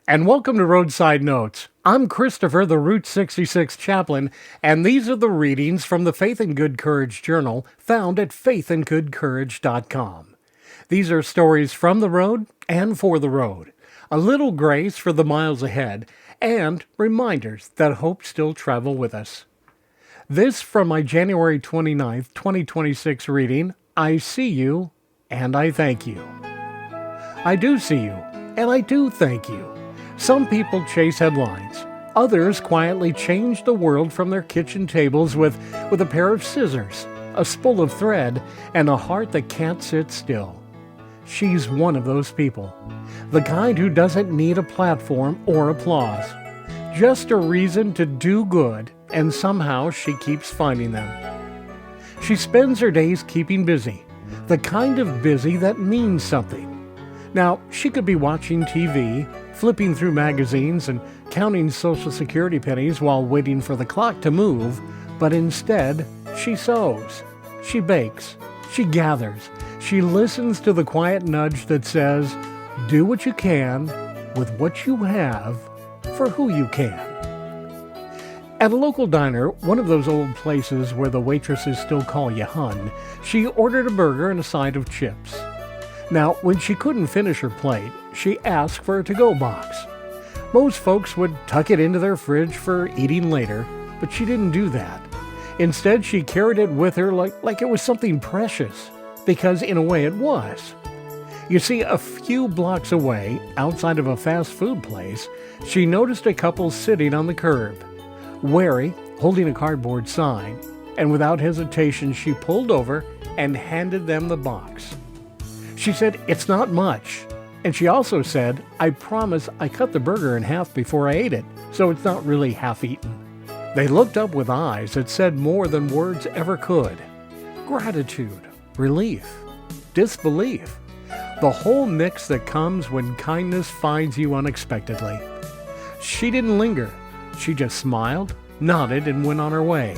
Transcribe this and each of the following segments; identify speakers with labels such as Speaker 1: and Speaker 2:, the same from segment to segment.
Speaker 1: And welcome to Roadside Notes. I'm Christopher, the Route 66 chaplain, and these are the readings from the Faith and Good Courage Journal found at faithandgoodcourage.com. These are stories from the road and for the road, a little grace for the miles ahead, and reminders that hope still travel with us. This from my January 29th, 2026 reading, I see you and I thank you. I do see you and I do thank you. Some people chase headlines. Others quietly change the world from their kitchen tables with a pair of scissors, a spool of thread, and a heart that can't sit still. She's one of those people. The kind who doesn't need a platform or applause. Just a reason to do good, and somehow she keeps finding them. She spends her days keeping busy. The kind of busy that means something. Now, she could be watching TV, flipping through magazines, and counting Social Security pennies while waiting for the clock to move, but instead, she sews, she bakes, she gathers, she listens to the quiet nudge that says, do what you can with what you have for who you can. At a local diner, one of those old places where the waitresses still call you hun, she ordered a burger and a side of chips. Now, when she couldn't finish her plate, she asked for a to-go box. Most folks would tuck it into their fridge for eating later, but she didn't do that. Instead, she carried it with her like it was something precious, because in a way it was. You see, a few blocks away, outside of a fast food place, she noticed a couple sitting on the curb. Wary, holding a cardboard sign, and without hesitation she pulled over and handed them the box. She said, it's not much. And she also said, I promise I cut the burger in half before I ate it, so it's not really half-eaten. They looked up with eyes that said more than words ever could. Gratitude, relief, disbelief. The whole mix that comes when kindness finds you unexpectedly. She didn't linger. She just smiled, nodded, and went on her way.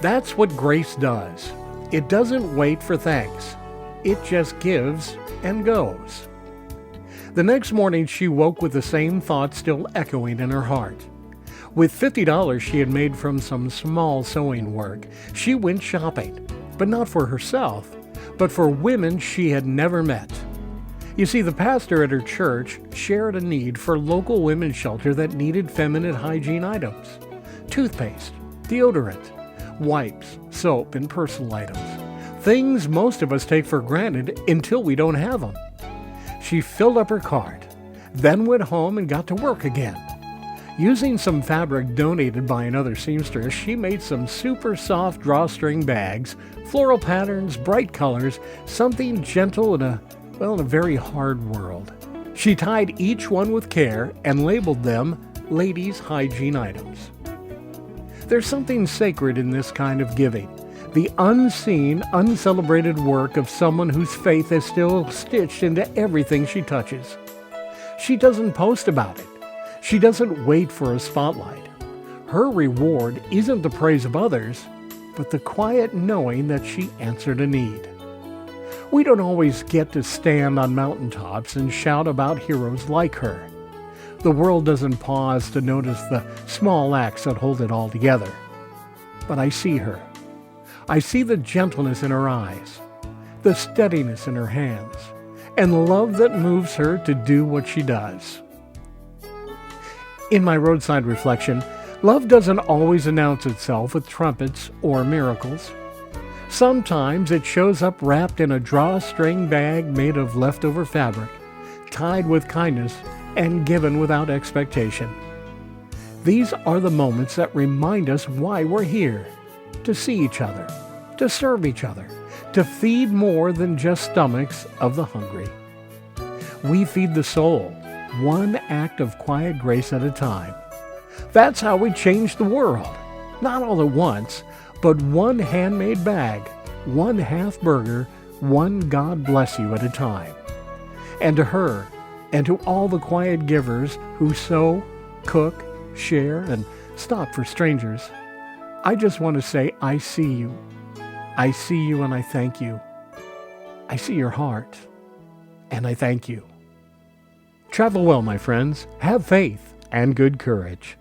Speaker 1: That's what grace does. It doesn't wait for thanks. It just gives and goes. The next morning, she woke with the same thoughts still echoing in her heart. With $50 she had made from some small sewing work, she went shopping, but not for herself, but for women she had never met. You see, the pastor at her church shared a need for local women's shelter that needed feminine hygiene items. Toothpaste, deodorant, wipes, soap, and personal items. Things most of us take for granted until we don't have them. She filled up her cart, then went home and got to work again. Using some fabric donated by another seamstress, she made some super soft drawstring bags, floral patterns, bright colors, something gentle in a very hard world. She tied each one with care and labeled them ladies' hygiene items. There's something sacred in this kind of giving. The unseen, uncelebrated work of someone whose faith is still stitched into everything she touches. She doesn't post about it. She doesn't wait for a spotlight. Her reward isn't the praise of others, but the quiet knowing that she answered a need. We don't always get to stand on mountaintops and shout about heroes like her. The world doesn't pause to notice the small acts that hold it all together. But I see her. I see the gentleness in her eyes, the steadiness in her hands, and love that moves her to do what she does. In my roadside reflection, love doesn't always announce itself with trumpets or miracles. Sometimes it shows up wrapped in a drawstring bag made of leftover fabric, tied with kindness, and given without expectation. These are the moments that remind us why we're here. To see each other, to serve each other, to feed more than just stomachs of the hungry. We feed the soul, one act of quiet grace at a time. That's how we change the world. Not all at once, but one handmade bag, one half burger, one God bless you at a time. And to her, and to all the quiet givers who sew, cook, share, and stop for strangers, I just want to say, I see you. I see you and I thank you. I see your heart and I thank you. Travel well, my friends. Have faith and good courage.